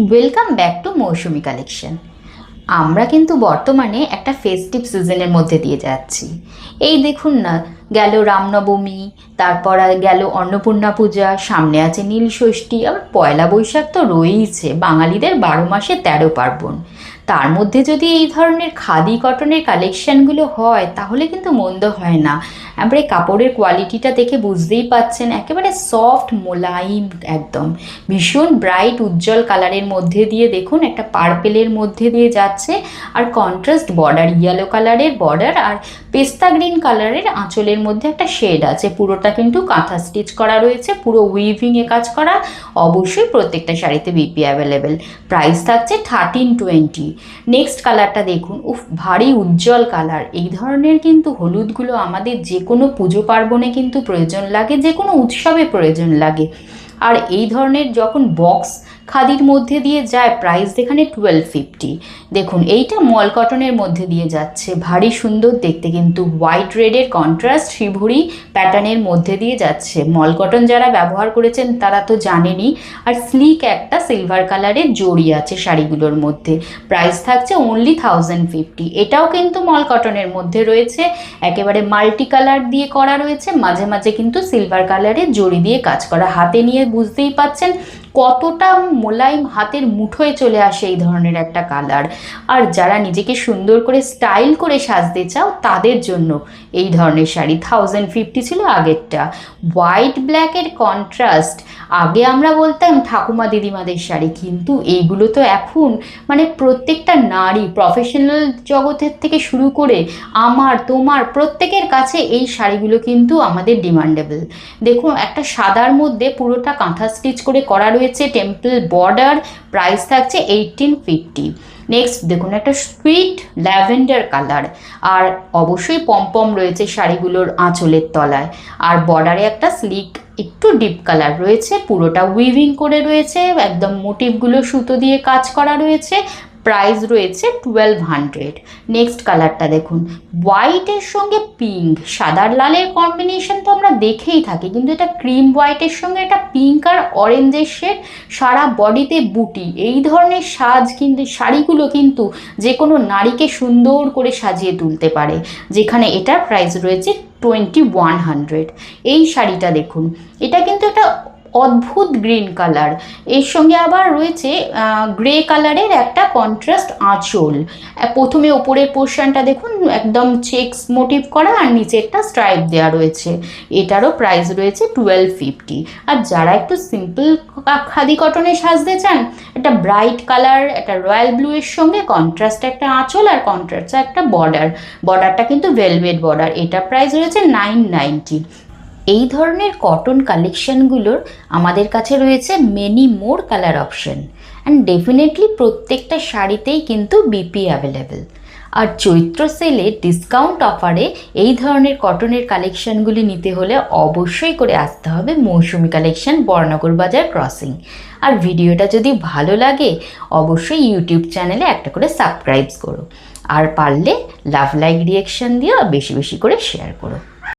Welcome back to Mousumi collection. আমরা কিন্তু বর্তমানে একটা ফেস্টিভ সিজনের মধ্যে দিয়ে যাচ্ছি। এই দেখুন না, গেল রামনবমী, তারপর গেল অন্নপূর্ণা পূজা, সামনে আছে নীলষষ্ঠী, আবার পয়লা বৈশাখ তো রয়েইছে, বাঙালিদের 12 মাসে 13 পার্বণ। তার মধ্যে যদি এই ধরনের খাদি কটনের কালেকশানগুলো হয় তাহলে কিন্তু মন্দ হয় না। এবারে কাপড়ের কোয়ালিটিটা দেখে বুঝতেই পাচ্ছেন, একেবারে সফট মোলায়েম, একদম ভীষণ ব্রাইট উজ্জ্বল কালারের মধ্যে দিয়ে দেখুন একটা পার্পেলের মধ্যে দিয়ে যাচ্ছে, আর কন্ট্রাস্ট বর্ডার, ইয়েলো কালারের বর্ডার আর পেস্তা গ্রিন কালারের আঁচলের মধ্যে একটা শেড আছে। পুরোটা কিন্তু কাঁথা স্টিচ করা রয়েছে, পুরো উইভিংয়ে কাজ করা। অবশ্যই প্রত্যেকটা শাড়িতে বিপি অ্যাভেলেবেল। প্রাইস থাকছে 1320। নেক্সট কালারটা দেখুন, উফ ভারী উজ্জ্বল কালার। এই ধরনের কিন্তু হলুদগুলো আমাদের যে কোনো পুজো পার্বণে কিন্তু প্রয়োজন লাগে, যে কোনো উৎসবে প্রয়োজন লাগে। আর এই ধরনের যখন বক্স খাদির মধ্যে দিয়ে যায়, প্রাইস এখানে 1250। দেখুন এইটা মল কটনের মধ্যে দিয়ে যাচ্ছে, ভারী সুন্দর দেখতে, কিন্তু হোয়াইট রেডের কন্ট্রাস্ট শিভুরি প্যাটার্নের মধ্যে দিয়ে যাচ্ছে। মল কটন যারা ব্যবহার করেছেন তারা তো জানেনই। আর স্লিক একটা সিলভার কালারের জড়ি আছে শাড়িগুলোর মধ্যে। প্রাইস থাকছে অনলি 1050। এটাও কিন্তু মল কটনের মধ্যে রয়েছে, একেবারে মাল্টি কালার দিয়ে করা রয়েছে, মাঝে মাঝে কিন্তু সিলভার কালারের জড়ি দিয়ে কাজ করা। হাতে নিয়ে বুঝতেই পাচ্ছেন কতটা মোলায়েম, হাতের মুঠোয় চলে আসে এই ধরনের একটা কালার। আর যারা নিজেকে সুন্দর করে স্টাইল করে সাজতে চাও তাদের জন্য এই ধরনের শাড়ি। 1050 ছিল আগেরটা। হোয়াইট ব্ল্যাকের কন্ট্রাস্ট, আগে আমরা বলতাম ঠাকুমা দিদিমাদের শাড়ি, কিন্তু এইগুলো তো এখন মানে প্রত্যেকটা নারী, প্রফেশনাল জগতের থেকে শুরু করে আমার তোমার প্রত্যেকের কাছে এই শাড়িগুলো কিন্তু আমাদের ডিমান্ডেবল। দেখুন একটা সাদার মধ্যে পুরোটা কাঁথা স্টিচ করে করা রয়েছে, টেম্পল বর্ডার। প্রাইস থাকছে 1850। নেক্সট দেখুন একটা সুইট ল্যাভেন্ডার কালার, আর অবশ্যই পমপম রয়েছে শাড়িগুলোর আঁচলের তলায়, আর বর্ডারে একটা স্লিক একটু ডিপ কালার রয়েছে, পুরোটা উইভিং করে রয়েছে, একদম মোটিভগুলো সুতো দিয়ে কাজ করা রয়েছে। প্রাইস রয়েছে 1200। নেক্সট কালারটা দেখুন, হোয়াইটের সঙ্গে পিঙ্ক, সাদার লালের কম্বিনেশন তো আমরা দেখেই থাকি, কিন্তু এটা ক্রিম হোয়াইটের সঙ্গে এটা পিঙ্ক আর অরেঞ্জের শেড, সারা বডিতে বুটি। এই ধরনের সাজ কিন্তু শাড়িগুলো কিন্তু যে কোনো নারীকে সুন্দর করে সাজিয়ে তুলতে পারে, যেখানে এটার প্রাইস রয়েছে 2100। এই শাড়িটা দেখুন, এটা কিন্তু একটা অদ্ভুত গ্রিন কালার, এর সঙ্গে আবার রয়েছে গ্রে কালারের একটা কন্ট্রাস্ট আঁচল। প্রথমে ওপরের পোর্শনটা দেখুন একদম চেক্স মোটিভ করা, আর নিচে একটা স্ট্রাইপ দেওয়া রয়েছে। এটারও প্রাইস রয়েছে 1250। আর যারা একটু সিম্পল খাদি কটনে সাজতে চান, একটা ব্রাইট কালার, একটা রয়্যাল ব্লু এর সঙ্গে কন্ট্রাস্ট একটা আঁচল আর কন্ট্রাস্ট একটা বর্ডারটা কিন্তু ভেলভেট বর্ডার। এটা প্রাইস রয়েছে 990। এই ধরনের কটন কালেকশানগুলোর আমাদের কাছে রয়েছে many more colour option, and definitely প্রত্যেকটা শাড়িতেই কিন্তু বিপি অ্যাভেলেবেল। আর চৈত্র সেলে ডিসকাউন্ট অফারে এই ধরনের কটনের কালেকশানগুলি নিতে হলে অবশ্যই করে আসতে হবে মৌসুমি কালেকশন, বর্ণনগর বাজার ক্রসিং। আর ভিডিওটা যদি ভালো লাগে অবশ্যই ইউটিউব চ্যানেলে একটা করে সাবস্ক্রাইব করো, আর পারলে লাভ লাইক রিয়াকশান দিও, বেশি বেশি করে শেয়ার করো।